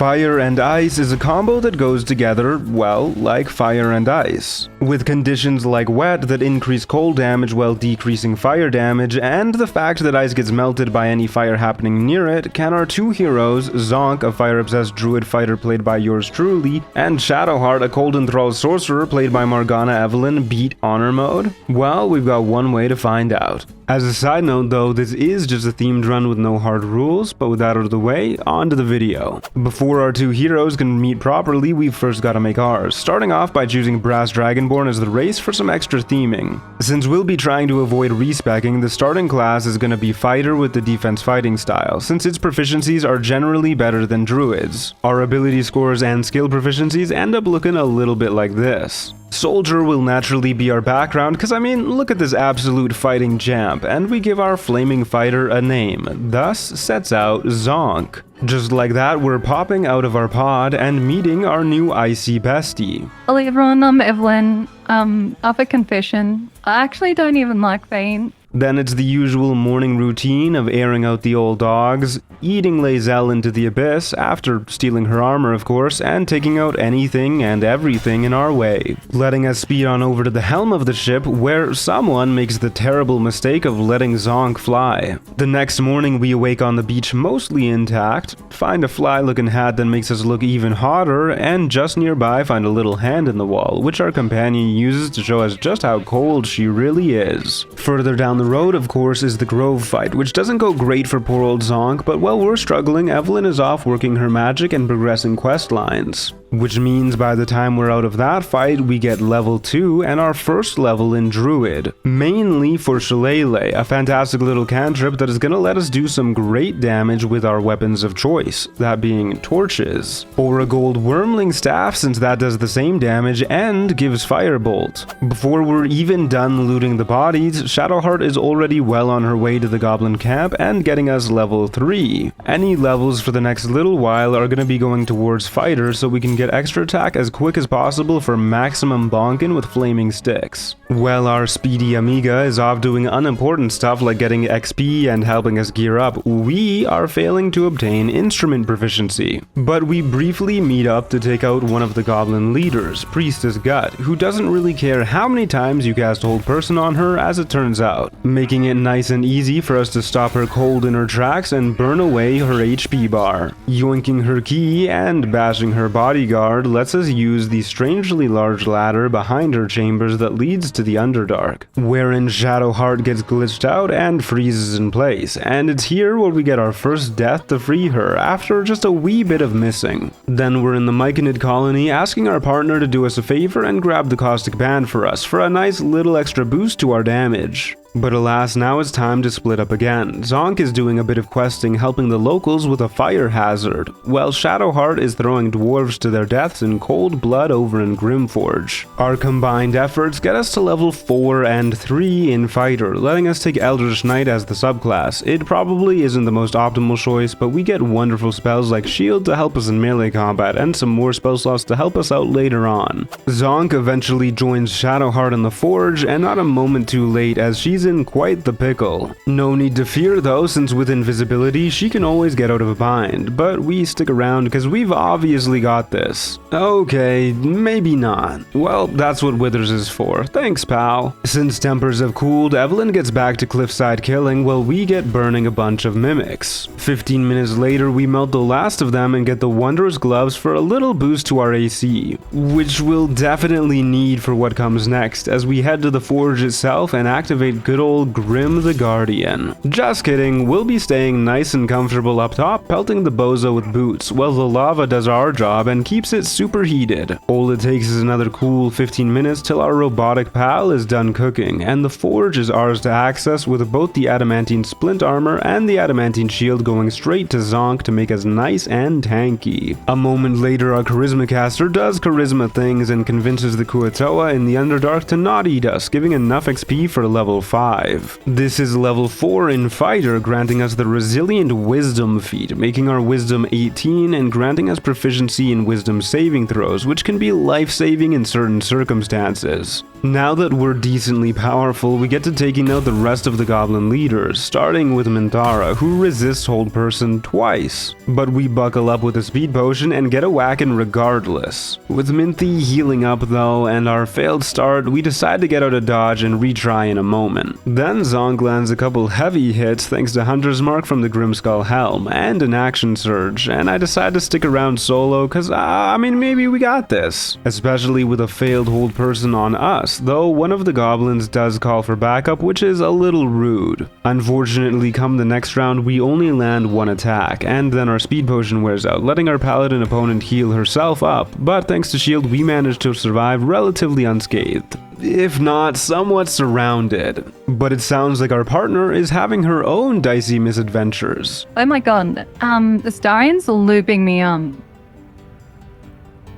Fire and Ice is a combo that goes together, well, like fire and ice, with conditions like wet that increase cold damage while decreasing fire damage, and the fact that ice gets melted by any fire happening near it. Can our two heroes, Zonk, a fire-obsessed druid fighter played by yours truly, and Shadowheart, a cold enthralled sorcerer played by Morgana Evelyn, beat Honor Mode? Well, we've got one way to find out. As a side note though, this is just a themed run with no hard rules, but with that out of the way, on to the video. Before our two heroes can meet properly, we've first got to make ours, starting off by choosing Brass Dragonborn as the race for some extra theming. Since we'll be trying to avoid respeccing, the starting class is going to be Fighter with the defense fighting style, since its proficiencies are generally better than Druids. Our ability scores and skill proficiencies end up looking a little bit like this. Soldier will naturally be our background, cause I mean, look at this absolute fighting champ, and we give our flaming fighter a name, thus sets out Zonk. Just like that, we're popping out of our pod and meeting our new icy bestie. Hello everyone, I'm Evelyn. Up a confession, I actually don't even like Vayne. Then it's the usual morning routine of airing out the old dogs, eating Lae'zel into the abyss, after stealing her armor of course, and taking out anything and everything in our way. Letting us speed on over to the helm of the ship, where someone makes the terrible mistake of letting Zonk fly. The next morning we awake on the beach mostly intact, find a fly-looking hat that makes us look even hotter, and just nearby find a little hand in the wall, which our companion uses to show us just how cold she really is. Further down the road, of course, is the Grove fight, which doesn't go great for poor old Zonk, but while we're struggling, Evelyn is off working her magic and progressing quest lines. Which means by the time we're out of that fight, we get level 2 and our first level in Druid. Mainly for Shillelagh, a fantastic little cantrip that is gonna let us do some great damage with our weapons of choice, that being torches. Or a gold Wormling staff, since that does the same damage and gives firebolt. Before we're even done looting the bodies, Shadowheart is already well on her way to the goblin camp and getting us level 3. Any levels for the next little while are gonna be going towards fighter, so we can get extra attack as quick as possible for maximum bonkin with flaming sticks. While our speedy amiga is off doing unimportant stuff like getting XP and helping us gear up, we are failing to obtain instrument proficiency. But we briefly meet up to take out one of the goblin leaders, Priestess Gut, who doesn't really care how many times you cast Hold Person on her, as it turns out, making it nice and easy for us to stop her cold in her tracks and burn away her HP bar. Yoinking her key and bashing her bodyguard lets us use the strangely large ladder behind her chambers that leads to the Underdark, wherein Shadowheart gets glitched out and freezes in place, and it's here where we get our first death to free her after just a wee bit of missing. Then we're in the Myconid colony asking our partner to do us a favor and grab the Caustic Band for us for a nice little extra boost to our damage. But alas, now it's time to split up again. Zonk is doing a bit of questing helping the locals with a fire hazard, while Shadowheart is throwing dwarves to their deaths in cold blood over in Grimforge. Our combined efforts get us to level 4 and 3 in Fighter, letting us take Eldritch Knight as the subclass. It probably isn't the most optimal choice, but we get wonderful spells like Shield to help us in melee combat, and some more spell slots to help us out later on. Zonk eventually joins Shadowheart in the Forge, and not a moment too late as she's in quite the pickle. No need to fear though, since with invisibility she can always get out of a bind, but we stick around because we've obviously got this. Okay, maybe not. Well, that's what Withers is for. Thanks, pal. Since tempers have cooled, Evelyn gets back to cliffside killing while we get burning a bunch of mimics. 15 minutes later, we melt the last of them and get the wondrous gloves for a little boost to our AC, which we'll definitely need for what comes next as we head to the forge itself and activate good old Grim the Guardian. Just kidding, we'll be staying nice and comfortable up top, pelting the bozo with boots, while the lava does our job and keeps it superheated. All it takes is another cool 15 minutes till our robotic pal is done cooking, and the forge is ours to access with both the adamantine splint armor and the adamantine shield going straight to Zonk to make us nice and tanky. A moment later, our charisma caster does charisma things and convinces the Kuatoa in the Underdark to not eat us, giving enough XP for level 5. survive. This is level 4 in Fighter, granting us the Resilient Wisdom feat, making our Wisdom 18 and granting us proficiency in Wisdom saving throws, which can be life-saving in certain circumstances. Now that we're decently powerful, we get to taking out the rest of the goblin leaders, starting with Minthara, who resists hold person twice. But we buckle up with a speed potion and get a whackin' regardless. With Minthy healing up though, and our failed start, we decide to get out of dodge and retry in a moment. Then Zonk lands a couple heavy hits thanks to Hunter's Mark from the Grimskull Helm, and an action surge, and I decide to stick around solo cause, maybe we got this. Especially with a failed hold person on us, though one of the goblins does call for backup, which is a little rude. Unfortunately, come the next round, we only land one attack, and then our speed potion wears out, letting our paladin opponent heal herself up, but thanks to shield, we managed to survive relatively unscathed. If not somewhat surrounded. But it sounds like our partner is having her own dicey misadventures. Oh my god, the Starian's looping me.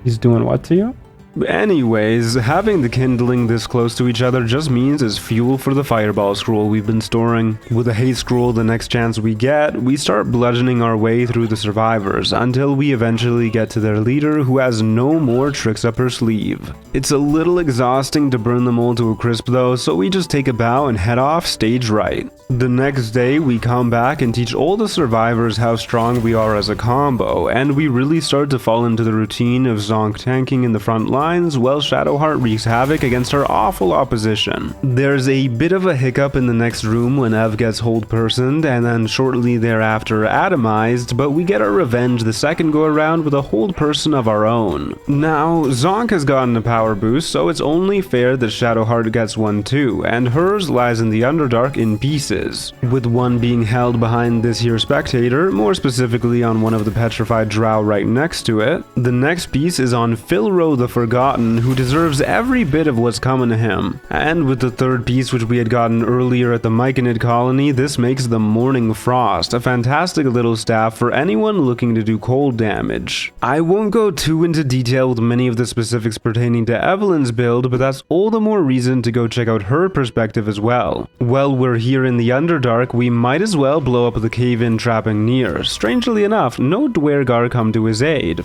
He's doing what to you? Anyways, having the kindling this close to each other just means it's fuel for the fireball scroll we've been storing. With a haste scroll the next chance we get, we start bludgeoning our way through the survivors until we eventually get to their leader who has no more tricks up her sleeve. It's a little exhausting to burn them all to a crisp though, so we just take a bow and head off stage right. The next day we come back and teach all the survivors how strong we are as a combo, and we really start to fall into the routine of Zonk tanking in the front line while Shadowheart wreaks havoc against our awful opposition. There's a bit of a hiccup in the next room when Ev gets hold personed and then shortly thereafter atomized, but we get our revenge the second go around with a hold person of our own. Now, Zonk has gotten a power boost, so it's only fair that Shadowheart gets one too, and hers lies in the Underdark in pieces, with one being held behind this here spectator, more specifically on one of the petrified drow right next to it. The next piece is on Philro the Forgotten, who deserves every bit of what's coming to him. And with the third piece which we had gotten earlier at the Myconid colony, this makes the Morning Frost, a fantastic little staff for anyone looking to do cold damage. I won't go too into detail with many of the specifics pertaining to Evelyn's build, but that's all the more reason to go check out her perspective as well. While we're here in the Underdark, we might as well blow up the cave-in trapping near. Strangely enough, no Dwergar come to his aid.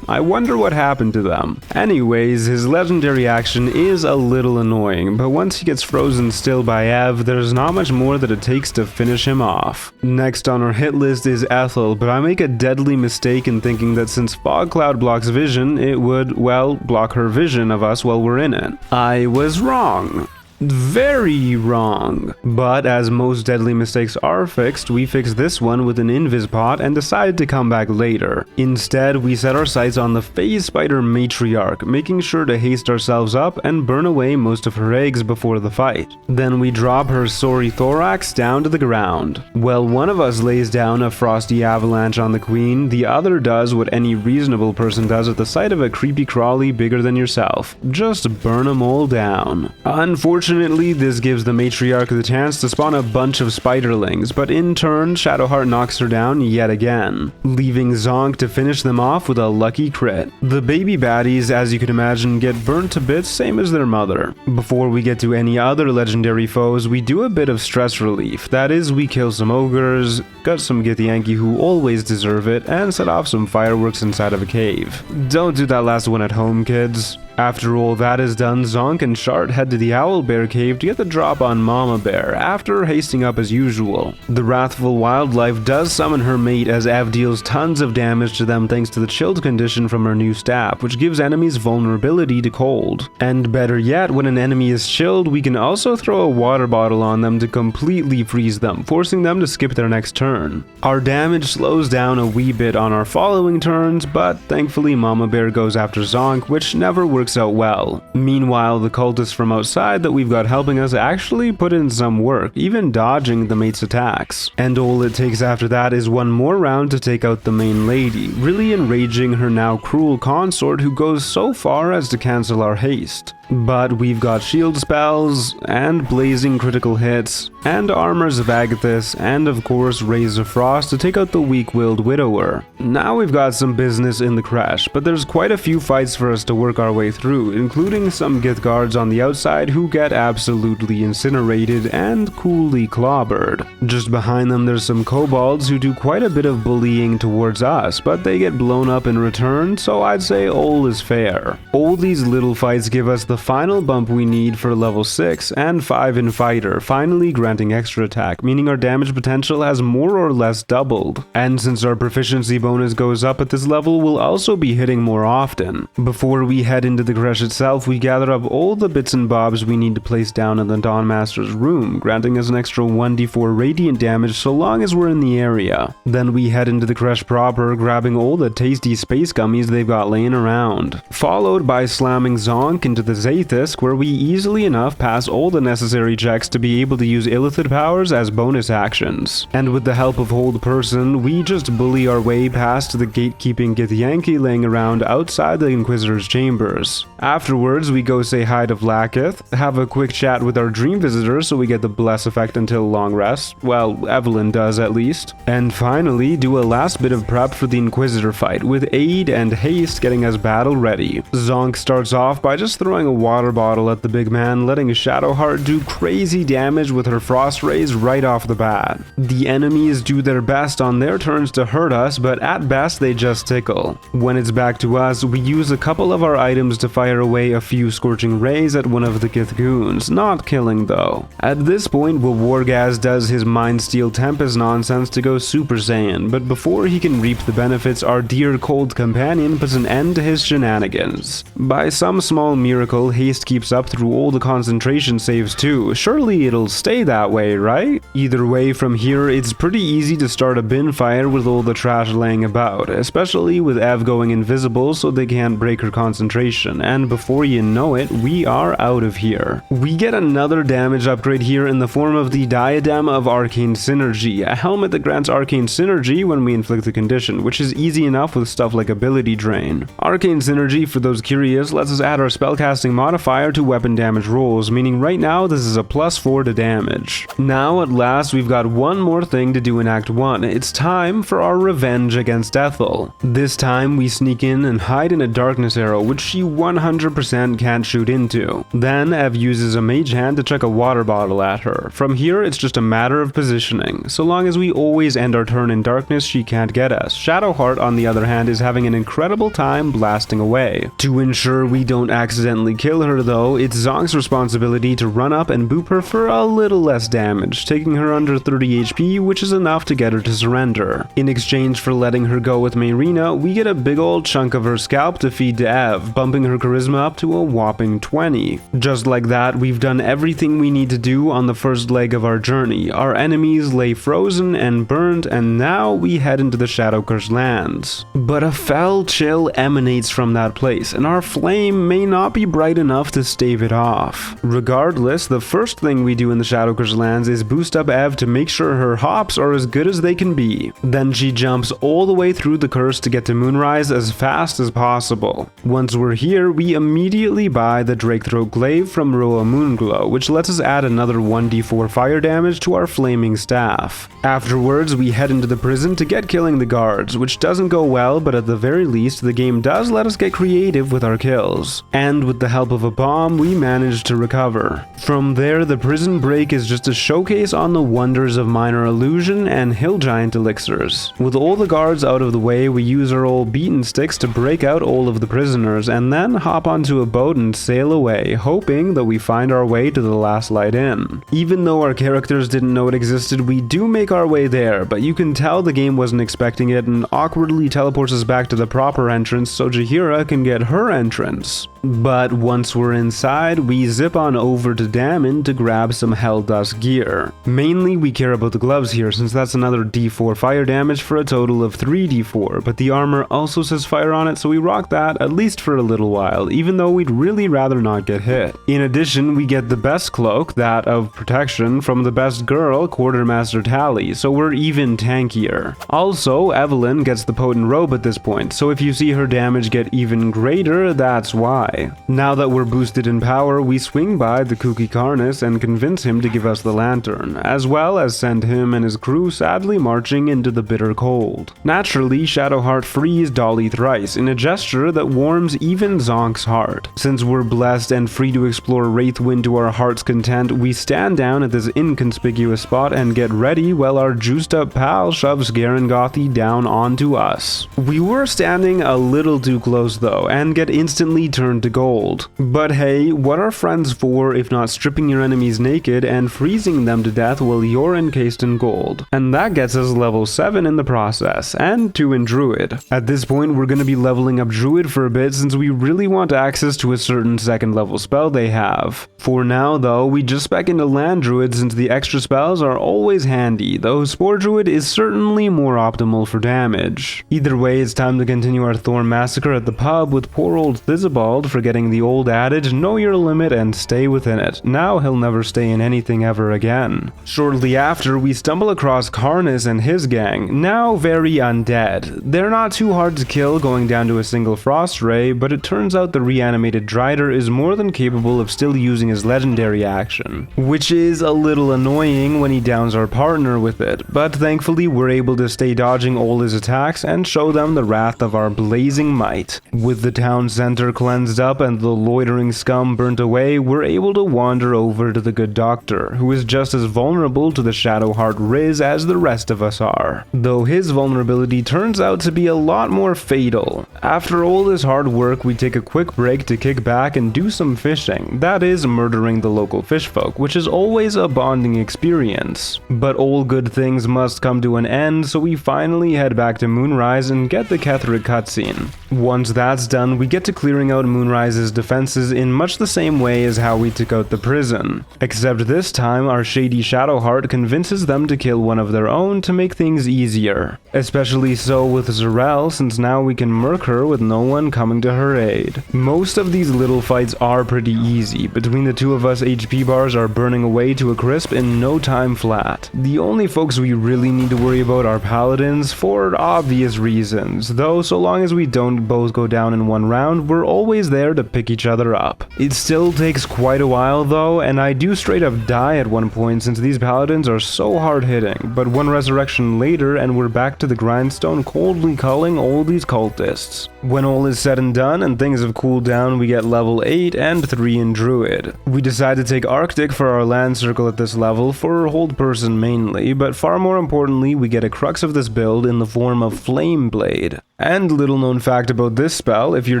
I wonder what happened to them. Anyways, his legendary action is a little annoying, but once he gets frozen still by Ev, there's not much more that it takes to finish him off. Next on our hit list is Ethel, but I make a deadly mistake in thinking that since Fog Cloud blocks vision, it would, well, block her vision of us while we're in it. I was wrong. Very wrong. But as most deadly mistakes are fixed, we fix this one with an invis pot and decide to come back later. Instead, we set our sights on the Phase Spider Matriarch, making sure to haste ourselves up and burn away most of her eggs before the fight. Then we drop her sorry thorax down to the ground. While one of us lays down a frosty avalanche on the queen, the other does what any reasonable person does at the sight of a creepy crawly bigger than yourself. Just burn them all down. Unfortunately, this gives the matriarch the chance to spawn a bunch of spiderlings, but in turn, Shadowheart knocks her down yet again, leaving Zonk to finish them off with a lucky crit. The baby baddies, as you can imagine, get burnt to bits, same as their mother. Before we get to any other legendary foes, we do a bit of stress relief. That is, we kill some ogres, gut some Githyanki who always deserve it, and set off some fireworks inside of a cave. Don't do that last one at home, kids. After all that is done, Zonk and Shart head to the Owlbear Cave to get the drop on Mama Bear, after hasting up as usual. The wrathful wildlife does summon her mate as Ev deals tons of damage to them thanks to the chilled condition from her new staff, which gives enemies vulnerability to cold. And better yet, when an enemy is chilled, we can also throw a water bottle on them to completely freeze them, forcing them to skip their next turn. Our damage slows down a wee bit on our following turns, but thankfully Mama Bear goes after Zonk, which never works out well. Meanwhile, the cultists from outside that we've got helping us actually put in some work, even dodging the mate's attacks. And all it takes after that is one more round to take out the main lady, really enraging her now cruel consort who goes so far as to cancel our haste. But we've got shield spells, and blazing critical hits, and armors of Agathis, and of course Rays of Frost to take out the weak-willed widower. Now we've got some business in the crash, but there's quite a few fights for us to work our way through, including leaving some Gith guards on the outside who get absolutely incinerated and coolly clobbered. Just behind them there's some kobolds who do quite a bit of bullying towards us, but they get blown up in return, so I'd say all is fair. All these little fights give us the final bump we need for level 6 and 5 in fighter, finally granting extra attack, meaning our damage potential has more or less doubled. And since our proficiency bonus goes up at this level, we'll also be hitting more often. Before we head into the crash itself, we gather up all the bits and bobs we need to place down in the Dawnmaster's room, granting us an extra 1d4 radiant damage so long as we're in the area. Then we head into the crash proper, grabbing all the tasty space gummies they've got laying around, followed by slamming Zonk into the Zaithis, where we easily enough pass all the necessary checks to be able to use Illithid powers as bonus actions. And with the help of Hold Person, we just bully our way past the gatekeeping Githyanki laying around outside the Inquisitor's chambers. Afterwards, we go say hi to Vlaakith, have a quick chat with our Dream Visitor so we get the Bless effect until long rest, well, Evelyn does at least, and finally do a last bit of prep for the Inquisitor fight, with Aid and Haste getting us battle ready. Zonk starts off by just throwing a water bottle at the big man, letting Shadowheart do crazy damage with her Frost Rays right off the bat. The enemies do their best on their turns to hurt us, but at best they just tickle. When it's back to us, we use a couple of our items to fire away a few Scorching Rays at one of the Githgoons, not killing though. At this point, Wargaz does his Mind Steel Tempest nonsense to go Super Saiyan, but before he can reap the benefits, our dear cold companion puts an end to his shenanigans. By some small miracle, Haste keeps up through all the concentration saves too. Surely it'll stay that way, right? Either way, from here, it's pretty easy to start a bin fire with all the trash laying about, especially with Ev going invisible so they can't break her concentration, and before you know it, we are out of here. We get another damage upgrade here in the form of the Diadem of Arcane Synergy, a helmet that grants Arcane Synergy when we inflict a condition, which is easy enough with stuff like Ability Drain. Arcane Synergy, for those curious, lets us add our spellcasting modifier to weapon damage rolls, meaning right now this is a +4 to damage. Now at last we've got one more thing to do in Act 1. It's time for our revenge against Ethel. This time we sneak in and hide in a darkness arrow which she 100% can't shoot into. Then Ev uses a mage hand to chuck a water bottle at her. From here it's just a matter of positioning. So long as we always end our turn in darkness, she can't get us. Shadowheart on the other hand is having an incredible time blasting away. To ensure we don't accidentally kill her though, it's Zonk's responsibility to run up and boop her for a little less damage, taking her under 30 HP, which is enough to get her to surrender. In exchange for letting her go with Mayrina, we get a big old chunk of her scalp to feed to Ev, bumping her charisma up to a whopping 20. Just like that, we've done everything we need to do on the first leg of our journey. Our enemies lay frozen and burned, and now we head into the Shadowcursed lands. But a fell chill emanates from that place, and our flame may not be bright enough to stave it off. Regardless, the first thing we do in the Shadowcursed lands is boost up Ev to make sure her hops are as good as they can be. Then she jumps all the way through the curse to get to Moonrise as fast as possible. Once we're here, we immediately buy the Drakethroat Glaive from Roa Moonglow, which lets us add another 1d4 fire damage to our flaming staff. Afterwards, we head into the prison to get killing the guards, which doesn't go well, but at the very least, the game does let us get creative with our kills. And with the help of a bomb, we manage to recover. From there, the prison break is just a showcase on the wonders of minor illusion and hill giant elixirs. With all the guards out of the way, we use our old beaten sticks to break out all of the prisoners and then hop onto a boat and sail away, hoping that we find our way to the last light inn. Even though our characters didn't know it existed, we do make our way there, but you can tell the game wasn't expecting it and awkwardly teleports us back to the proper entrance so Jaheira can get her entrance. But once we're inside, we zip on over to Dammon to grab some Helldust gear. Mainly we care about the gloves here since that's another d4 fire damage for a total of 3d4, but the armor also says fire on it, so we rock that at least for a little while, even though we'd really rather not get hit. In addition, we get the best cloak, that of protection, from the best girl, Quartermaster Tally, so we're even tankier. Also, Evelyn gets the potent robe at this point, so if you see her damage get even greater, that's why. by. Now that we're boosted in power, we swing by the kooky Karnas and convince him to give us the lantern, as well as send him and his crew sadly marching into the bitter cold. Naturally, Shadowheart frees Dolly thrice in a gesture that warms even Zonk's heart. Since we're blessed and free to explore Wraithwind to our heart's content, we stand down at this inconspicuous spot and get ready while our juiced up pal shoves Garangothy down onto us. We were standing a little too close though, and get instantly turned to gold. But hey, what are friends for if not stripping your enemies naked and freezing them to death while you're encased in gold? And that gets us level 7 in the process, and 2 in Druid. At this point, we're gonna be leveling up Druid for a bit since we really want access to a certain 2nd level spell they have. For now though, we just spec into Land Druid since the extra spells are always handy, though Spore Druid is certainly more optimal for damage. Either way, it's time to continue our Thorn Massacre at the pub with poor old Thizabald forgetting the old adage, know your limit and stay within it. Now he'll never stay in anything ever again. Shortly after, we stumble across Karnas and his gang, now very undead. They're not too hard to kill going down to a single Frost Ray, but it turns out the reanimated Drider is more than capable of still using his legendary action, which is a little annoying when he downs our partner with it, but thankfully we're able to stay dodging all his attacks and show them the wrath of our blazing might. With the town center cleansed up and the loitering scum burnt away, we're able to wander over to the good doctor, who is just as vulnerable to the Shadowheart Riz as the rest of us are, though his vulnerability turns out to be a lot more fatal. After all this hard work, we take a quick break to kick back and do some fishing, that is, murdering the local fishfolk, which is always a bonding experience. But all good things must come to an end, so we finally head back to Moonrise and get the Ketheric cutscene. Once that's done, we get to clearing out Moonrise's defenses in much the same way as how we took out the prison, except this time our shady Shadowheart convinces them to kill one of their own to make things easier. Especially so with Zarel, since now we can murk her with no one coming to her aid. Most of these little fights are pretty easy. Between the two of us, HP bars are burning away to a crisp in no time flat. The only folks we really need to worry about are paladins for obvious reasons, though so long as we don't both go down in one round, we're always there to pick each other up. It still takes quite a while though, and I do straight up die at one point since these paladins are so hard hitting, but one resurrection later and we're back to the grindstone coldly culling all these cultists. When all is said and done and things have cooled down, we get level 8 and 3 in Druid. We decide to take Arctic for our land circle at this level for hold person mainly, but far more importantly we get a crux of this build in the form of Flame Blade. And little known fact about this spell, if you're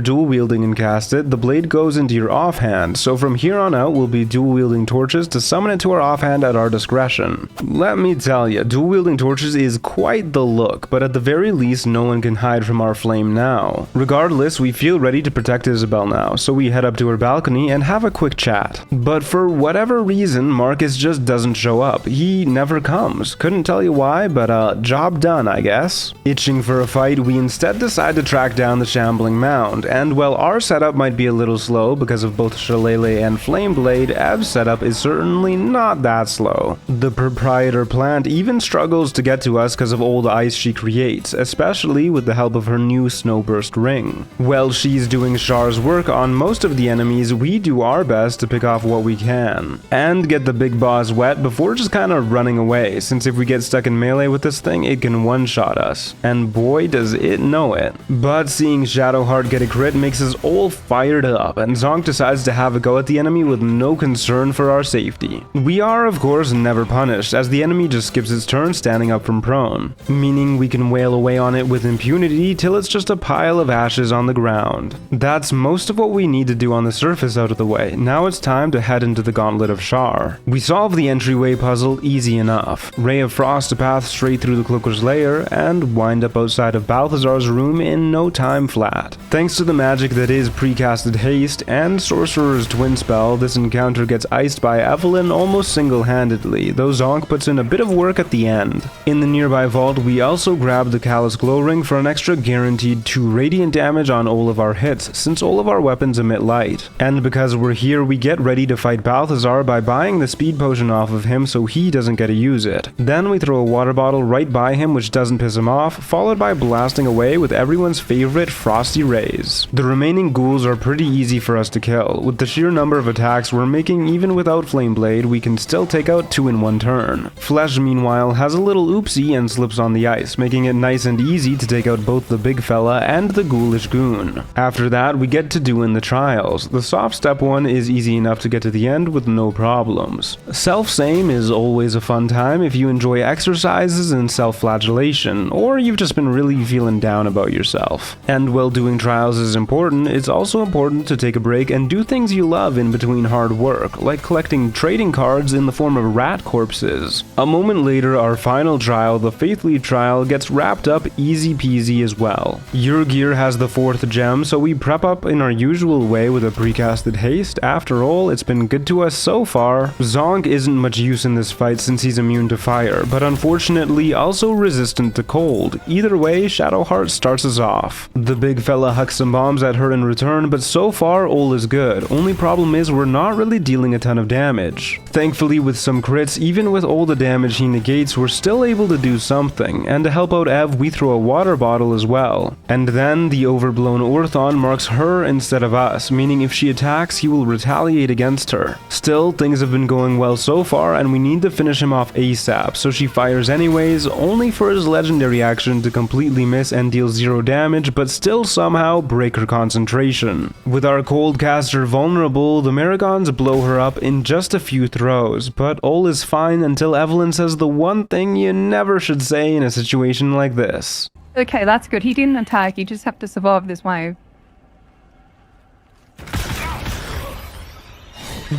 dual wielding and cast it, the blade goes into your offhand, so from here on out we'll be dual wielding torches to summon it to our offhand at our discretion. Let me tell ya, dual wielding torches is quite the look, but at the very least no one can hide from our flame now. Regardless, we feel ready to protect Isabel now, so we head up to her balcony and have a quick chat. But for whatever reason, Marcus just doesn't show up. He never comes. Couldn't tell you why, but job done, I guess. Itching for a fight, we instead decide to track down the shambling mound, and while our setup might be a little slow because of both Shillelagh and Flameblade, Ev's setup is certainly not that slow. The proprietor plant even struggles to get to us because of all the ice she creates, especially with the help of her new Snowburst ring. While she's doing Shar's work on most of the enemies, we do our best to pick off what we can, and get the big boss wet before just kind of running away, since if we get stuck in melee with this thing, it can one-shot us, and boy does it know it. But seeing Shadowheart get a crit makes us all fired up, and Zonk decides to have a go at the enemy with no concern for our safety. We are, of course, never punished, as the enemy just skips its turn standing up from prone, meaning we can wail away on it with impunity till it's just a pile of ashes on the ground. That's most of what we need to do on the surface out of the way. Now it's time to head into the Gauntlet of Shar. We solve the entryway puzzle easy enough. Ray of Frost a path straight through the Cloaker's lair, and wind up outside of Balthazar's room in no time flat. Thanks to the magic that is precasted haste and Sorcerer's twin spell, this encounter gets iced by Evelyn almost single-handedly, though Zonk puts in a bit of work at the end. In the nearby vault, we also grab the Callous Glow Ring for an extra guaranteed 2 radiant damage on all of our hits, since all of our weapons emit light. And because we're here, we get ready to fight Balthazar by buying the speed potion off of him so he doesn't get to use it. Then we throw a water bottle right by him which doesn't piss him off, followed by blasting away with everyone's favorite frosty rays. The remaining ghouls foes are pretty easy for us to kill. With the sheer number of attacks we're making, even without Flame Blade, we can still take out 2 in one turn. Flesh, meanwhile, has a little oopsie and slips on the ice, making it nice and easy to take out both the big fella and the ghoulish goon. After that, we get to doing the trials. The soft step one is easy enough to get to the end with no problems. Self-same is always a fun time if you enjoy exercises and self-flagellation, or you've just been really feeling down about yourself. And while doing trials is important, it's also important to take a break and do things you love in between hard work, like collecting trading cards in the form of rat corpses. A moment later, our final trial, the Faith Leaf trial, gets wrapped up easy peasy as well. Yrgir has the 4th gem, so we prep up in our usual way with a precasted haste. After all, it's been good to us so far. Zonk isn't much use in this fight since he's immune to fire, but unfortunately also resistant to cold. Either way, Shadowheart starts us off. The big fella hucks some bombs at her in return, but so far all is good. Only problem is we're not really dealing a ton of damage. Thankfully, with some crits, even with all the damage he negates, we're still able to do something, and to help out Ev, we throw a water bottle as well. And then the overblown Orthon marks her instead of us, meaning if she attacks, he will retaliate against her. Still, things have been going well so far, and we need to finish him off ASAP, so she fires anyways, only for his legendary action to completely miss and deal 0 damage, but still somehow break her concentration. With our cold caster vulnerable, the Marigons blow her up in just a few throws, but all is fine until Evelyn says the one thing you never should say in a situation like this. Okay, that's good. He didn't attack. You just have to survive this wave.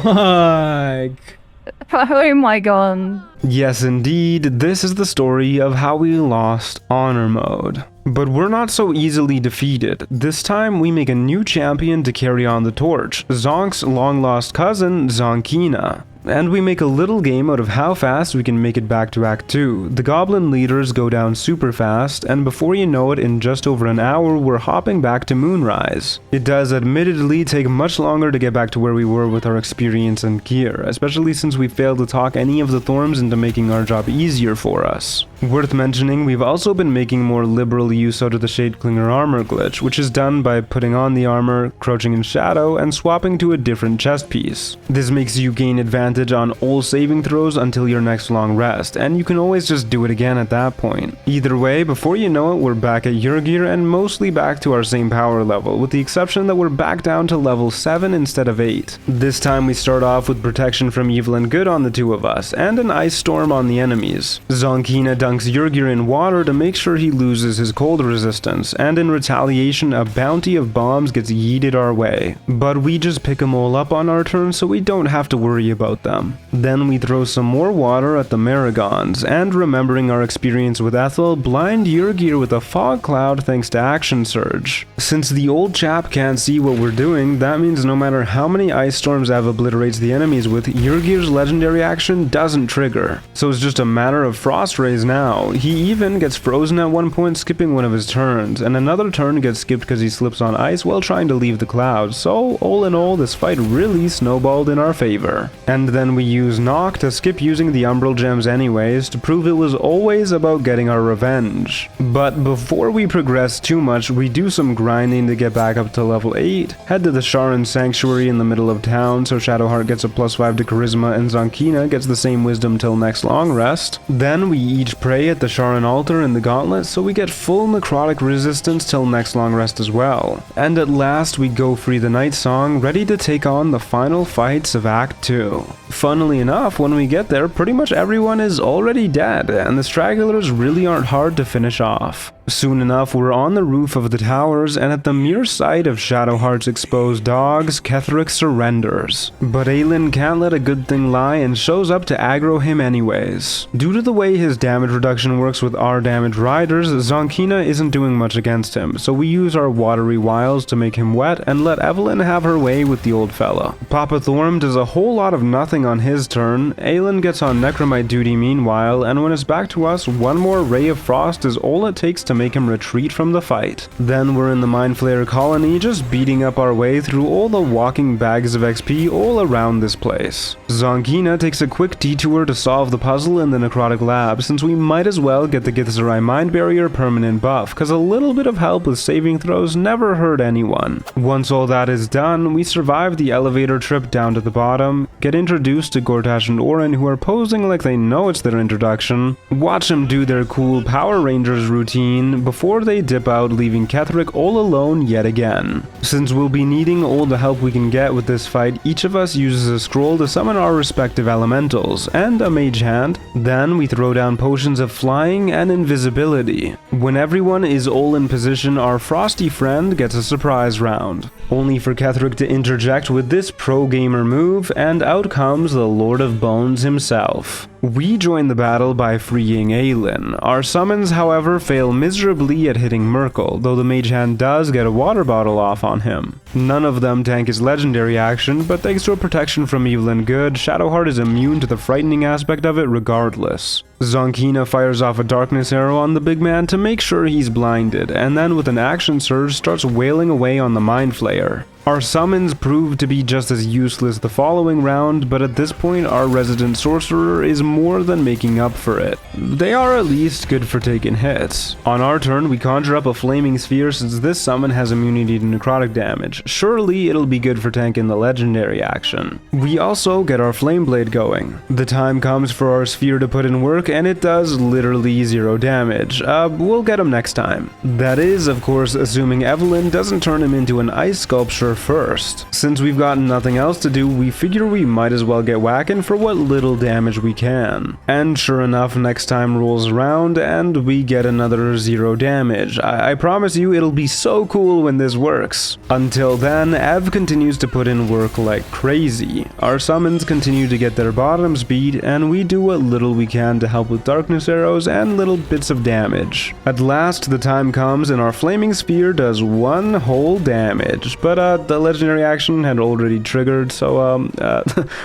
Like... Oh my god. Yes, indeed, this is the story of how we lost Honor Mode. But we're not so easily defeated. This time we make a new champion to carry on the torch, Zonk's long-lost cousin, Zonkina. And we make a little game out of how fast we can make it back to Act 2. The goblin leaders go down super fast, and before you know it, in just over an hour, we're hopping back to Moonrise. It does admittedly take much longer to get back to where we were with our experience and gear, especially since we failed to talk any of the Thorms into making our job easier for us. Worth mentioning, we've also been making more liberal use out of the Shadeclinger armor glitch, which is done by putting on the armor, crouching in shadow, and swapping to a different chest piece. This makes you gain advantage on all saving throws until your next long rest, and you can always just do it again at that point. Either way, before you know it, we're back at Yrgir and mostly back to our same power level, with the exception that we're back down to level 7 instead of 8. This time we start off with protection from evil and good on the 2 of us, and an ice storm on the enemies. Zonkina dunks Yrgir in water to make sure he loses his cold resistance, and in retaliation a bounty of bombs gets yeeted our way. But we just pick them all up on our turn so we don't have to worry about them. Then we throw some more water at the Marigons, and remembering our experience with Ethel, blind Yrgir with a fog cloud thanks to Action Surge. Since the old chap can't see what we're doing, that means no matter how many ice storms Ev obliterates the enemies with, Yrgir's legendary action doesn't trigger. So it's just a matter of frost rays now. He even gets frozen at one point, skipping one of his turns, and another turn gets skipped because he slips on ice while trying to leave the cloud. So all in all, this fight really snowballed in our favor. And then we use Knock to skip using the Umbral Gems anyways to prove it was always about getting our revenge. But before we progress too much, we do some grinding to get back up to level 8, head to the Sharon Sanctuary in the middle of town so Shadowheart gets a +5 to Charisma and Zonkina gets the same wisdom till next long rest. Then we each pray at the Sharon altar in the gauntlet so we get full necrotic resistance till next long rest as well. And at last we go free the Night Song, ready to take on the final fights of Act 2. Funnily enough, when we get there, pretty much everyone is already dead, and the stragglers really aren't hard to finish off. Soon enough, we're on the roof of the towers, and at the mere sight of Shadowheart's exposed dogs, Ketheric surrenders. But Aelin can't let a good thing lie and shows up to aggro him anyways. Due to the way his damage reduction works with our damage riders, Zonkina isn't doing much against him, so we use our watery wiles to make him wet and let Evelyn have her way with the old fella. Papa Thorm does a whole lot of nothing on his turn, Aelin gets on Necromite duty meanwhile, and when it's back to us, one more ray of frost is all it takes to make him retreat from the fight. Then we're in the Mind Flayer colony, just beating up our way through all the walking bags of XP all around this place. Zonkina takes a quick detour to solve the puzzle in the Necrotic Lab, since we might as well get the Githzerai Mind Barrier permanent buff, cause a little bit of help with saving throws never hurt anyone. Once all that is done, we survive the elevator trip down to the bottom, get introduced to Gortash and Orin, who are posing like they know it's their introduction, watch them do their cool Power Rangers routine before they dip out, leaving Ketherick all alone yet again. Since we'll be needing all the help we can get with this fight, each of us uses a scroll to summon our respective elementals, and a mage hand. Then we throw down potions of flying and invisibility. When everyone is all in position, our frosty friend gets a surprise round, only for Ketherick to interject with this pro gamer move, and out comes the Lord of Bones himself. We join the battle by freeing Aelin. Our summons, however, fail miserably at hitting Merkel, though the mage hand does get a water bottle off on him. None of them tank his legendary action, but thanks to a protection from evil and good, Shadowheart is immune to the frightening aspect of it regardless. Zonkina fires off a darkness arrow on the big man to make sure he's blinded, and then with an action surge starts wailing away on the Mind Flayer. Our summons prove to be just as useless the following round, but at this point our resident sorcerer is more than making up for it. They are at least good for taking hits. On our turn, we conjure up a flaming sphere since this summon has immunity to necrotic damage. Surely it'll be good for tanking the legendary action. We also get our flame blade going. The time comes for our sphere to put in work, and it does literally 0 damage. We'll get him next time. That is, of course, assuming Evelyn doesn't turn him into an ice sculpture first. Since we've got nothing else to do, we figure we might as well get whacking for what little damage we can. And sure enough, next time rolls around and we get another 0 damage. I promise you it'll be so cool when this works. Until then, Ev continues to put in work like crazy. Our summons continue to get their bottoms beat, and we do what little we can to help with darkness arrows and little bits of damage. At last, the time comes and our flaming sphere does 1 whole damage, but the legendary action had already triggered, so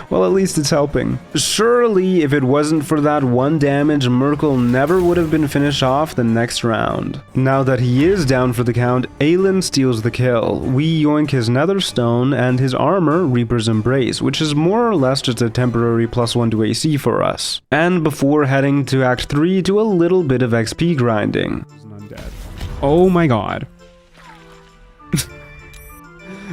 well, at least it's helping. Surely, if it wasn't for that 1 damage, Merkel never would have been finished off the next round. Now that he is down for the count, Aelin steals the kill. We yoink his nether stone and his armor, Reaper's Embrace, which is more or less just a temporary +1 to AC for us. And before heading to Act 3, do a little bit of XP grinding. Oh my god.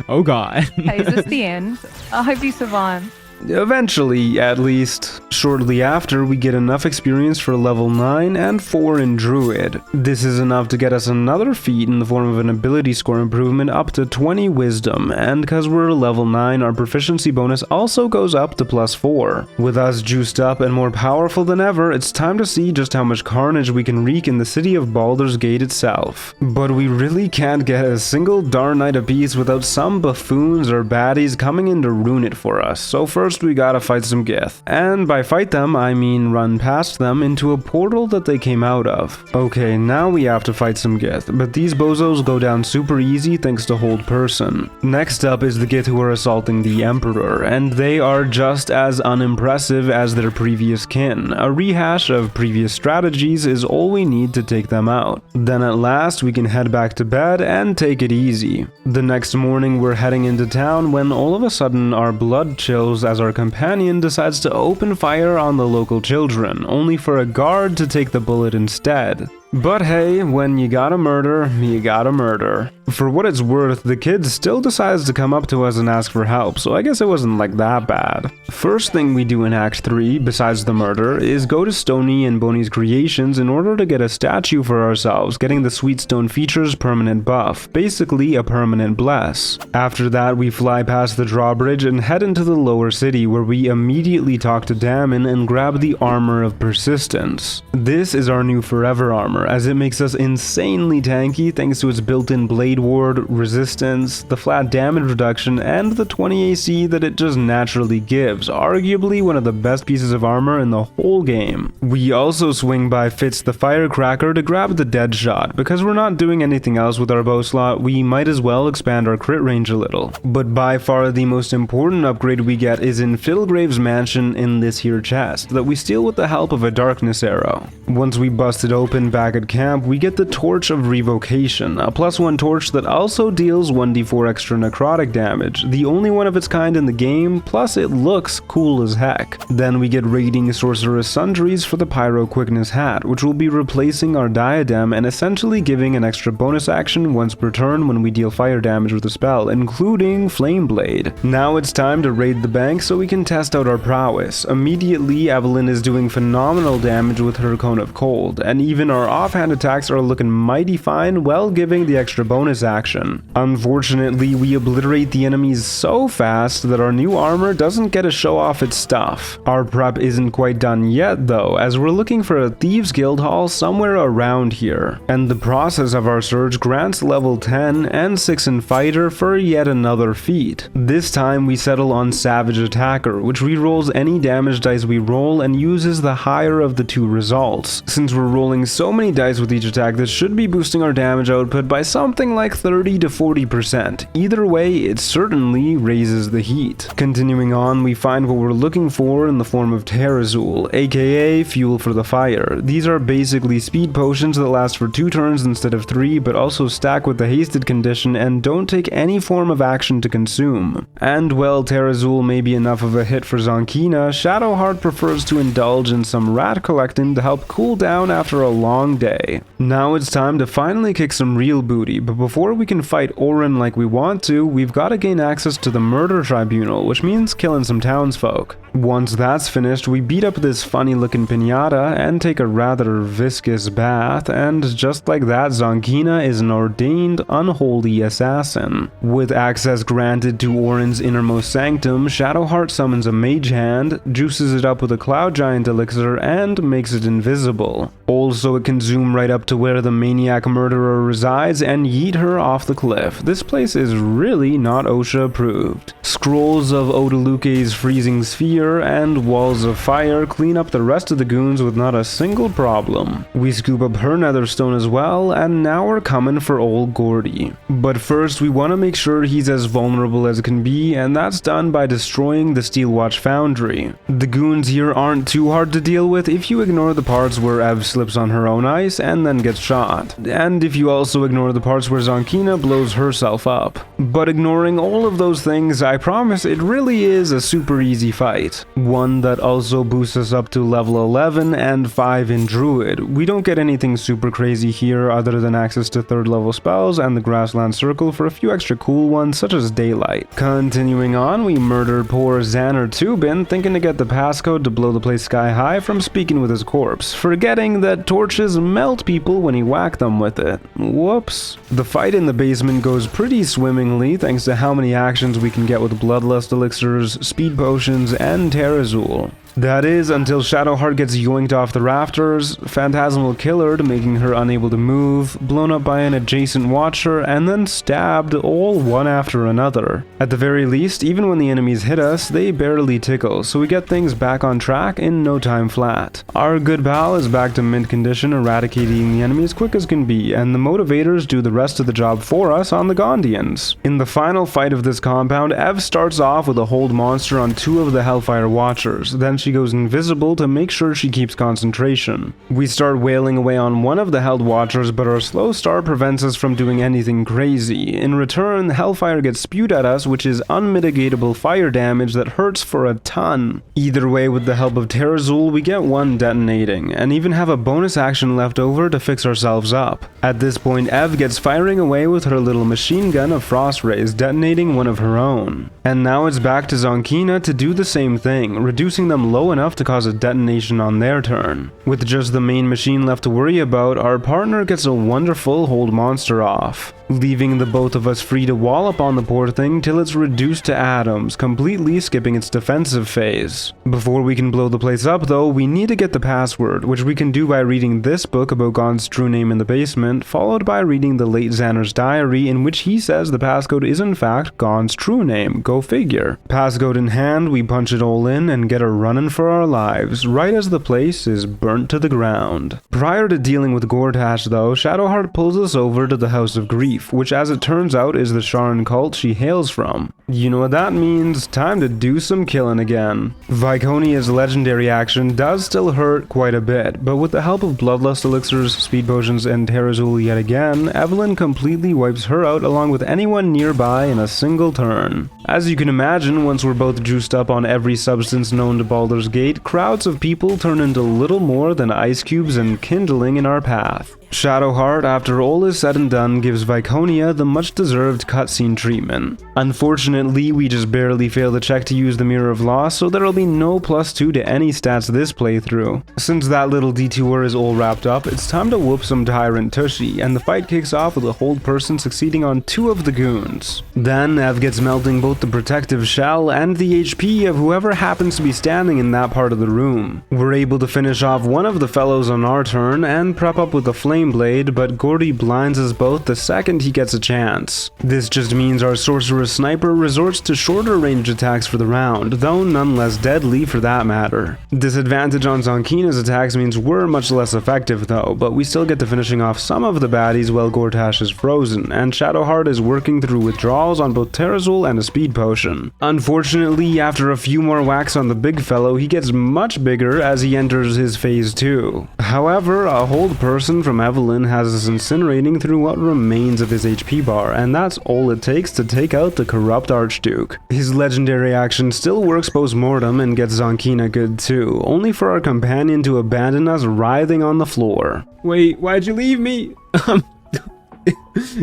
Oh god. Okay, is this the end? I hope you survive. Eventually, at least. Shortly after, we get enough experience for level 9 and 4 in Druid. This is enough to get us another feat in the form of an ability score improvement up to 20 wisdom, and cause we're level 9, our proficiency bonus also goes up to +4. With us juiced up and more powerful than ever, it's time to see just how much carnage we can wreak in the city of Baldur's Gate itself. But we really can't get a single darn night apiece without some buffoons or baddies coming in to ruin it for us, so first we gotta fight some Gith. And by fight them, I mean run past them into a portal that they came out of. Okay, now we have to fight some Gith, but these bozos go down super easy thanks to Hold Person. Next up is the Gith who are assaulting the Emperor, and they are just as unimpressive as their previous kin. A rehash of previous strategies is all we need to take them out. Then at last we can head back to bed and take it easy. The next morning we're heading into town when all of a sudden our blood chills as our companion decides to open fire on the local children, only for a guard to take the bullet instead. But hey, when you gotta murder, you gotta murder. For what it's worth, the kid still decides to come up to us and ask for help, so I guess it wasn't like that bad. First thing we do in Act 3, besides the murder, is go to Stony and Boney's Creations in order to get a statue for ourselves, getting the Sweetstone features permanent buff, basically a permanent bless. After that, we fly past the drawbridge and head into the lower city, where we immediately talk to Damon and grab the Armor of Persistence. This is our new forever armor, as it makes us insanely tanky thanks to its built-in blade ward, resistance, the flat damage reduction, and the 20 AC that it just naturally gives, arguably one of the best pieces of armor in the whole game. We also swing by Fitz the Firecracker to grab the dead shot. Because we're not doing anything else with our bow slot, we might as well expand our crit range a little. But by far the most important upgrade we get is in Philgrave's mansion in this here chest, that we steal with the help of a darkness arrow. Once we bust it open back back at camp, we get the Torch of Revocation, a +1 torch that also deals 1d4 extra necrotic damage, the only one of its kind in the game, plus it looks cool as heck. Then we get Raiding Sorceress Sundries for the Pyro Quickness hat, which will be replacing our diadem and essentially giving an extra bonus action once per turn when we deal fire damage with a spell, including Flame Blade. Now it's time to raid the bank so we can test out our prowess. Immediately, Evelyn is doing phenomenal damage with her Cone of Cold, and even our offhand attacks are looking mighty fine while giving the extra bonus action. Unfortunately, we obliterate the enemies so fast that our new armor doesn't get to show off its stuff. Our prep isn't quite done yet though, as we're looking for a Thieves Guild Hall somewhere around here, and the process of our surge grants level 10 and 6 in Fighter for yet another feat. This time we settle on Savage Attacker, which rerolls any damage dice we roll and uses the higher of the two results. Since we're rolling so many dice with each attack, this should be boosting our damage output by something like 30 to 40%. Either way, it certainly raises the heat. Continuing on, we find what we're looking for in the form of Terrazul, aka Fuel for the Fire. These are basically speed potions that last for 2 turns instead of 3, but also stack with the hasted condition and don't take any form of action to consume. And while Terrazul may be enough of a hit for Zonkina, Shadowheart prefers to indulge in some rat collecting to help cool down after a long day. Now it's time to finally kick some real booty, but before we can fight Orin like we want to, we've got to gain access to the Murder Tribunal, which means killing some townsfolk. Once that's finished, we beat up this funny looking pinata and take a rather viscous bath, and just like that, Zonkina is an ordained unholy assassin. With access granted to Orin's innermost sanctum, Shadowheart summons a mage hand, juices it up with a Cloud Giant elixir, and makes it invisible. Also, it can zoom right up to where the maniac murderer resides and yeet her off the cliff. This place is really not OSHA approved. Scrolls of Odaluke's freezing sphere and walls of fire clean up the rest of the goons with not a single problem. We scoop up her netherstone as well, and now we're coming for old Gordy. But first, we want to make sure he's as vulnerable as can be, and that's done by destroying the Steelwatch Foundry. The goons here aren't too hard to deal with if you ignore the parts where Ev slips on her own ice and then gets shot, and if you also ignore the parts where Zonkina blows herself up. But ignoring all of those things, I promise it really is a super easy fight. One that also boosts us up to level 11 and 5 in Druid. We don't get anything super crazy here other than access to 3rd level spells and the Grassland Circle for a few extra cool ones such as Daylight. Continuing on, we murder poor Xander Tubin, thinking to get the passcode to blow the place sky high from speaking with his corpse, forgetting that torches melt people when you whack them with it. Whoops. The fight in the basement goes pretty swimmingly thanks to how many actions we can get with Bloodlust elixirs, speed potions, and Terrazul. That is, until Shadowheart gets yoinked off the rafters, Phantasmal Killered, making her unable to move, blown up by an adjacent watcher, and then stabbed all one after another. At the very least, even when the enemies hit us, they barely tickle, so we get things back on track in no time flat. Our good pal is back to mint condition, eradicating the enemy as quick as can be, and the motivators do the rest of the job for us on the Gondians. In the final fight of this compound, Ev starts off with a hold monster on 2 of the Hellfire Watchers, then she goes invisible to make sure she keeps concentration. We start wailing away on one of the held watchers, but our slow start prevents us from doing anything crazy. In return, Hellfire gets spewed at us, which is unmitigatable fire damage that hurts for a ton. Either way, with the help of Terrazul, we get one detonating, and even have a bonus action left over to fix ourselves up. At this point, Ev gets firing away with her little machine gun of frost rays, detonating one of her own. And now it's back to Zonkina to do the same thing, reducing them low enough to cause a detonation on their turn. With just the main machine left to worry about, our partner gets a wonderful hold monster off, leaving the both of us free to wallop on the poor thing till it's reduced to atoms, completely skipping its defensive phase. Before we can blow the place up though, we need to get the password, which we can do by reading this book about Gon's true name in the basement, followed by reading the late Xander's diary in which he says the passcode is in fact Gon's true name, go figure. Passcode in hand, we punch it all in and get a running for our lives, right as the place is burnt to the ground. Prior to dealing with Gortash though, Shadowheart pulls us over to the House of Grief, which as it turns out is the Sharan cult she hails from. You know what that means, time to do some killing again. Viconia's legendary action does still hurt quite a bit, but with the help of Bloodlust elixirs, speed potions, and Terrazul yet again, Evelyn completely wipes her out along with anyone nearby in a single turn. As you can imagine, once we're both juiced up on every substance known to Baldur's Gate, crowds of people turn into little more than ice cubes and kindling in our path. Shadowheart, after all is said and done, gives Viconia the much-deserved cutscene treatment. Unfortunately, we just barely fail the check to use the Mirror of Loss, so there'll be no +2 to any stats this playthrough. Since that little detour is all wrapped up, it's time to whoop some Tyrant Tushy, and the fight kicks off with a hold person succeeding on 2 of the goons. Then Ev gets melting both the protective shell and the HP of whoever happens to be standing in that part of the room. We're able to finish off one of the fellows on our turn and prep up with the Flame Blade, but Gordy blinds us both the second he gets a chance. This just means our Sorceress Sniper resorts to shorter range attacks for the round, though none less deadly for that matter. Disadvantage on Zonkina's attacks means we're much less effective though, but we still get to finishing off some of the baddies while Gortash is frozen, and Shadowheart is working through withdrawals on both Terrazul and a speed potion. Unfortunately, after a few more whacks on the big fellow, he gets much bigger as he enters his phase 2. However, a hold person from Evelyn has us incinerating through what remains of his HP bar, and that's all it takes to take out the corrupt Archduke. His legendary action still works post-mortem and gets Zonkina good too, only for our companion to abandon us writhing on the floor. Wait, why'd you leave me?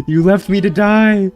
You left me to die.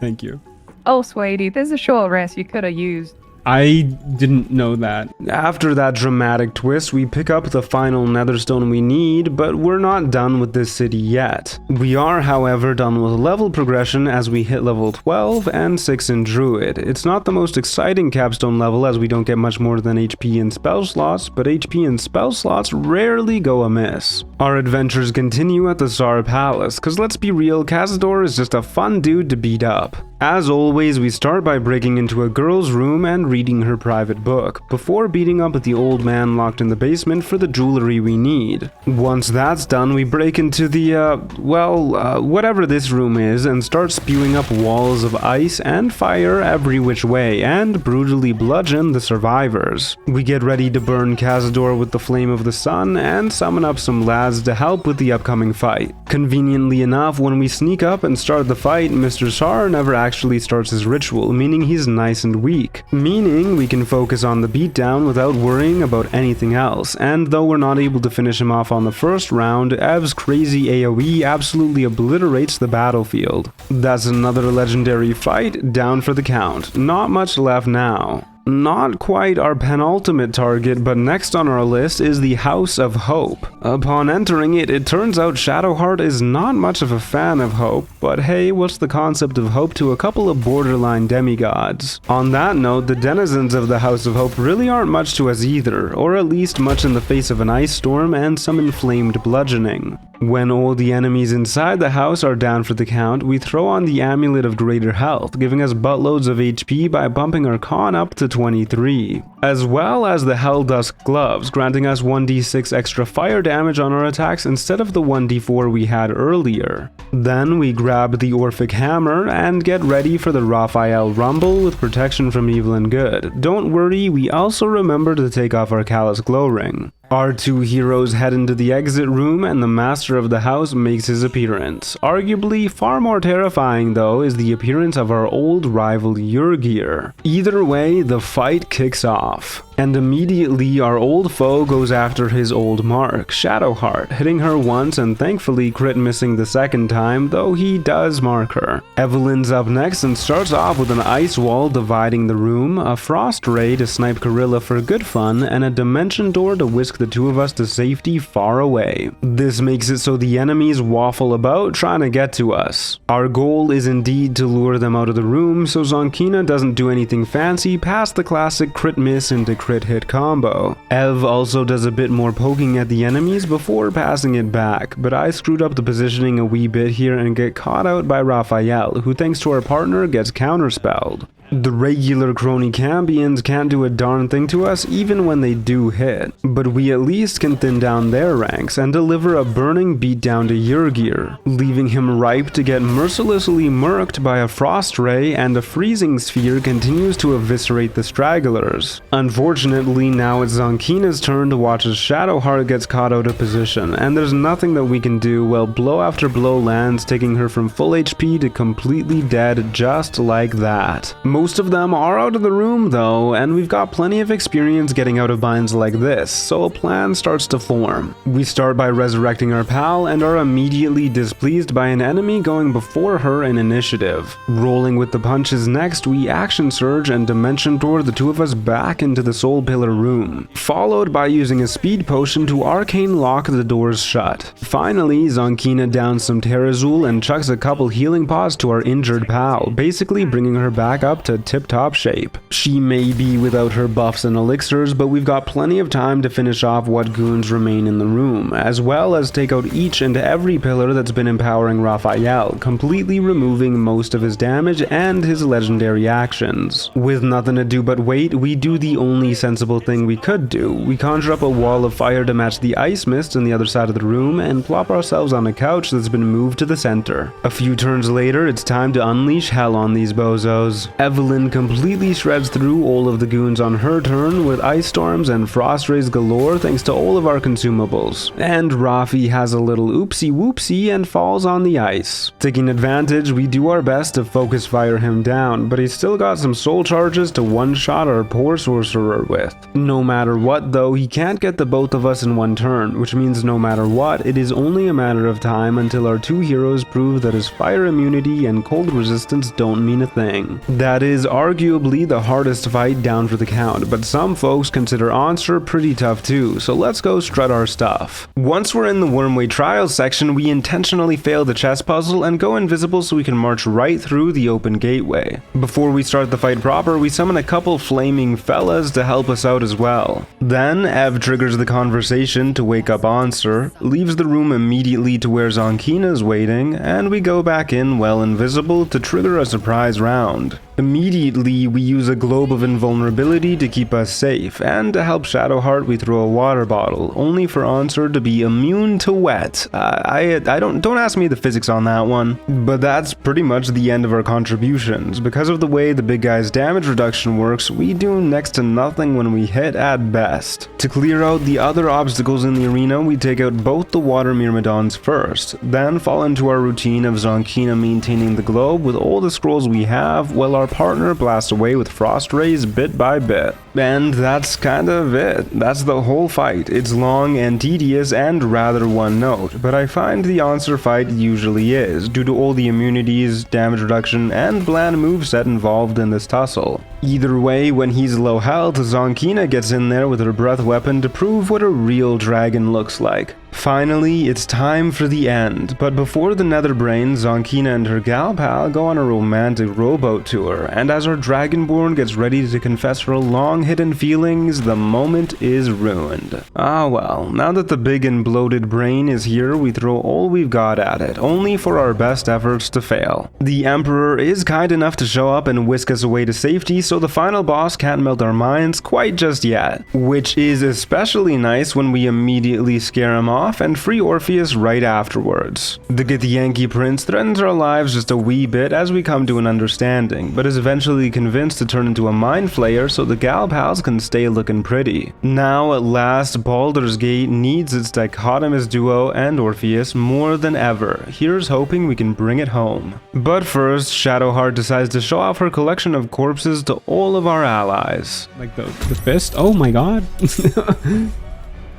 Thank you. Oh, sweetie, there's a short rest you could have used. I didn't know that. After that dramatic twist, we pick up the final netherstone we need, but we're not done with this city yet. We are, however, done with level progression as we hit level 12 and 6 in Druid. It's not the most exciting capstone level as we don't get much more than HP and spell slots, but HP and spell slots rarely go amiss. Our adventures continue at the Tsar Palace, cause let's be real, Cazador is just a fun dude to beat up. As always, we start by breaking into a girl's room and reading her private book, before beating up the old man locked in the basement for the jewelry we need. Once that's done, we break into the, whatever this room is, and start spewing up walls of ice and fire every which way, and brutally bludgeon the survivors. We get ready to burn Cazador with the flame of the sun, and summon up some lads to help with the upcoming fight. Conveniently enough, when we sneak up and start the fight, Mr. Sar never actually starts his ritual, meaning he's nice and weak. Meaning we can focus on the beatdown without worrying about anything else, and though we're not able to finish him off on the first round, Ev's crazy AoE absolutely obliterates the battlefield. That's another legendary fight, down for the count. Not much left now. Not quite our penultimate target, but next on our list is the House of Hope. Upon entering it, it turns out Shadowheart is not much of a fan of hope, but hey, what's the concept of hope to a couple of borderline demigods? On that note, the denizens of the House of Hope really aren't much to us either, or at least much in the face of an ice storm and some inflamed bludgeoning. When all the enemies inside the house are down for the count, we throw on the Amulet of Greater Health, giving us buttloads of HP by bumping our con up to 23, as well as the Hell Dusk Gloves, granting us 1d6 extra fire damage on our attacks instead of the 1d4 we had earlier. Then we grab the Orphic Hammer and get ready for the Raphael Rumble with protection from evil and good. Don't worry, we also remember to take off our Callous Glow Ring. Our two heroes head into the exit room and the master of the house makes his appearance. Arguably far more terrifying though is the appearance of our old rival Yurgir. Either way, the fight kicks off. And immediately our old foe goes after his old mark, Shadowheart, hitting her once and thankfully crit missing the second time, though he does mark her. Evelyn's up next and starts off with an ice wall dividing the room, a frost ray to snipe Corilla for good fun, and a dimension door to whisk the two of us to safety far away. This makes it so the enemies waffle about trying to get to us. Our goal is indeed to lure them out of the room, so Zonkina doesn't do anything fancy past the classic crit miss into crit hit combo. Ev also does a bit more poking at the enemies before passing it back, but I screwed up the positioning a wee bit here and get caught out by Raphael, who thanks to our partner gets counterspelled. The regular crony cambions can't do a darn thing to us even when they do hit, but we at least can thin down their ranks and deliver a burning beatdown to Yrgir, leaving him ripe to get mercilessly murked by a frost ray, and a freezing sphere continues to eviscerate the stragglers. Unfortunately, now it's Zonkina's turn to watch as Shadowheart gets caught out of position, and there's nothing that we can do while blow after blow lands, taking her from full HP to completely dead just like that. Most of them are out of the room though, and we've got plenty of experience getting out of binds like this, so a plan starts to form. We start by resurrecting our pal and are immediately displeased by an enemy going before her in initiative. Rolling with the punches next, we action surge and dimension door the two of us back into the soul pillar room, followed by using a speed potion to arcane lock the doors shut. Finally, Zonkina downs some Terrazul and chucks a couple healing pods to our injured pal, basically bringing her back up to tip-top shape. She may be without her buffs and elixirs, but we've got plenty of time to finish off what goons remain in the room, as well as take out each and every pillar that's been empowering Raphael, completely removing most of his damage and his legendary actions. With nothing to do but wait, we do the only sensible thing we could do. We conjure up a wall of fire to match the ice mist on the other side of the room and plop ourselves on a couch that's been moved to the center. A few turns later, it's time to unleash hell on these bozos. Evelyn completely shreds through all of the goons on her turn with ice storms and frost rays galore thanks to all of our consumables. And Rafi has a little oopsie whoopsie and falls on the ice. Taking advantage, we do our best to focus fire him down, but he's still got some soul charges to one-shot our poor sorcerer with. No matter what though, he can't get the both of us in one turn, which means no matter what, it is only a matter of time until our two heroes prove that his fire immunity and cold resistance don't mean a thing. That is arguably the hardest fight down for the count, but some folks consider Answer pretty tough too, so let's go strut our stuff. Once we're in the Wormway Trials section, we intentionally fail the chess puzzle and go invisible so we can march right through the open gateway. Before we start the fight proper, we summon a couple flaming fellas to help us out as well. Then Ev triggers the conversation to wake up Answer, leaves the room immediately to where Zonkina's waiting, and we go back in well invisible to trigger a surprise round. Immediately, we use a globe of invulnerability to keep us safe, and to help Shadowheart we throw a water bottle, only for Answer to be immune to wet. Don't ask me the physics on that one, but that's pretty much the end of our contributions. Because of the way the big guy's damage reduction works, we do next to nothing when we hit at best. To clear out the other obstacles in the arena, we take out both the water myrmidons first, then fall into our routine of Zonkina maintaining the globe with all the scrolls we have, while our partner blasts away with frost rays bit by bit. And that's kind of it. That's the whole fight. It's long and tedious and rather one note, but I find the Answer fight usually is, due to all the immunities, damage reduction, and bland moveset involved in this tussle. Either way, when he's low health, Zonkina gets in there with her breath weapon to prove what a real dragon looks like. Finally, it's time for the end, but before the Netherbrain, Zonkina and her gal pal go on a romantic rowboat tour, and as our Dragonborn gets ready to confess her long-hidden feelings, the moment is ruined. Ah well, now that the big and bloated brain is here, we throw all we've got at it, only for our best efforts to fail. The Emperor is kind enough to show up and whisk us away to safety, so the final boss can't melt our minds quite just yet, which is especially nice when we immediately scare him off and free Orpheus right afterwards. The Githyanki Prince threatens our lives just a wee bit as we come to an understanding, but is eventually convinced to turn into a mind flayer so the gal pals can stay looking pretty. Now at last, Baldur's Gate needs its dichotomous duo and Orpheus more than ever. Here's hoping we can bring it home. But first, Shadowheart decides to show off her collection of corpses to all of our allies. Like the fist? Oh my god.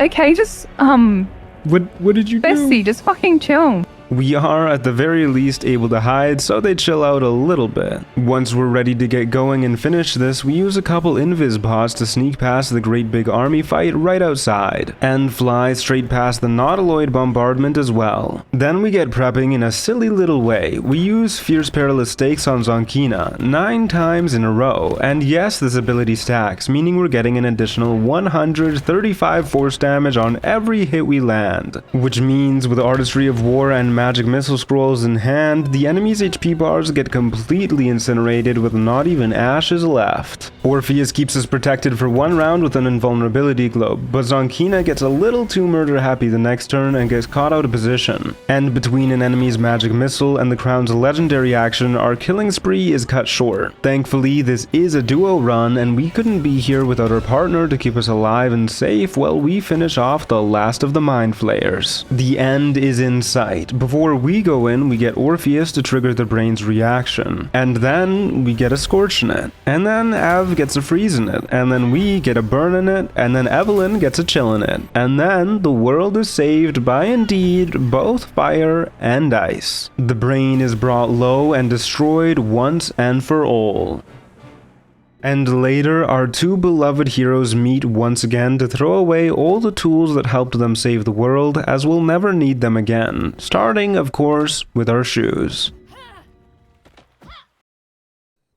Okay, just, What did you do? Bessie, just fucking chill. We are at the very least able to hide, so they chill out a little bit. Once we're ready to get going and finish this, we use a couple invis pods to sneak past the great big army fight right outside, and fly straight past the Nautiloid bombardment as well. Then we get prepping in a silly little way. We use Fierce Perilous Stakes on Zonkina 9 times in a row, and yes, this ability stacks, meaning we're getting an additional 135 force damage on every hit we land, which means with Artistry of War and magic missile scrolls in hand, the enemy's HP bars get completely incinerated with not even ashes left. Orpheus keeps us protected for one round with an invulnerability globe, but Zonkina gets a little too murder happy the next turn and gets caught out of position. And between an enemy's magic missile and the crown's legendary action, our killing spree is cut short. Thankfully, this is a duo run and we couldn't be here without our partner to keep us alive and safe while we finish off the last of the Mind Flayers. The end is in sight. Before we go in, we get Orpheus to trigger the brain's reaction. And then we get a Scorch in it. And then Av gets a Freeze in it. And then we get a Burn in it. And then Evelyn gets a Chill in it. And then the world is saved by indeed both fire and ice. The brain is brought low and destroyed once and for all. And later, our two beloved heroes meet once again to throw away all the tools that helped them save the world, as we'll never need them again, starting, of course, with our shoes.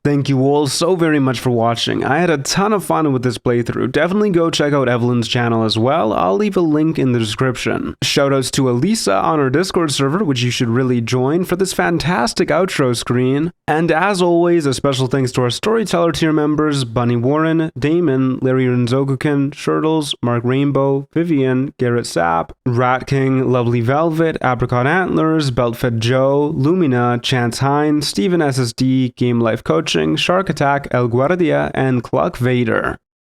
Thank you all so very much for watching. I had a ton of fun with this playthrough. Definitely go check out Evelyn's channel as well. I'll leave a link in the description. Shoutouts to Elisa on our Discord server, which you should really join, for this fantastic outro screen. And as always, a special thanks to our Storyteller tier members, Bunny Warren, Damon, Larry Renzokukin, Shirtles, Mark Rainbow, Vivian, Garrett Sapp, Rat King, Lovely Velvet, Apricot Antlers, Beltfed Joe, Lumina, Chance Hine, Steven SSD, Game Life Coach, Shark Attack, El Guardia, and Cluck Vader.